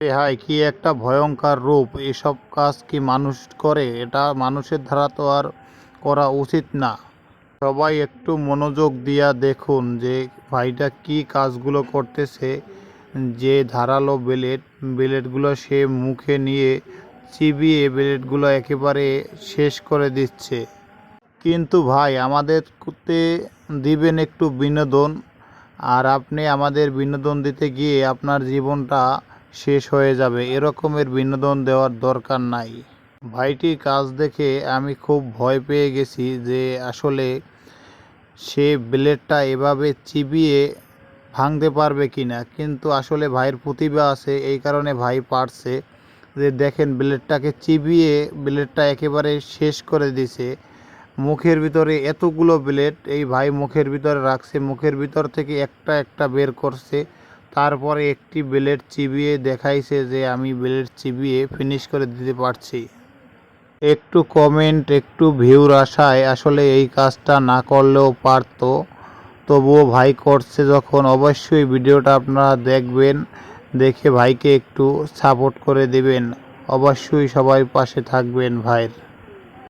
হায় কি একটা ভয়ঙ্কর রূপ! এসব কাজ কি মানুষ করে? এটা মানুষের দ্বারা তো আর করা উচিত না। সবাই একটু মনোযোগ দিয়া দেখুন যে ভাইটা কি কাজগুলো করতেছে। যে ধারালো ব্লেডগুলো সে মুখে নিয়ে চিবিয়ে ব্লেডগুলো একেবারে শেষ করে দিচ্ছে। কিন্তু ভাই আমাদেরকে দিবেন একটু বিনোদন, আর আপনি আমাদের বিনোদন দিতে গিয়ে আপনার জীবনটা শেষ হয়ে যাবে। এরকমের বিনোদন দেওয়ার দরকার নাই। ভাইটির কাজ দেখে আমি খুব ভয় পেয়ে গেছি যে আসলে সে ব্লেডটা এভাবে চিবিয়ে ভাঙতে পারবে কিনা। কিন্তু আসলে ভাইয়ের প্রতিভা আছে, এই কারণে ভাই পারছে। যে দেখেন ব্লেডটাকে চিবিয়ে ব্লেডটা একেবারে শেষ করে দিছে। মুখের ভিতরে এতগুলো ব্লেড এই ভাই মুখের ভিতরে রাখছে, মুখের ভিতর থেকে একটা একটা বের করছে। তারপরে একটি ব্লেড চিবিয়ে দেখাইছে যে আমি ব্লেড চিবিয়ে ফিনিশ করে দিতে পারছি। একটু কমেন্ট, একটু ভিউর আশায় আসলে এই কাজটা না করলেও পারতো। তবুও ভাই করছে যখন অবশ্যই ভিডিওটা আপনারা দেখবেন, দেখে ভাইকে একটু সাপোর্ট করে দেবেন। অবশ্যই সবাই পাশে থাকবেন ভাইয়ের।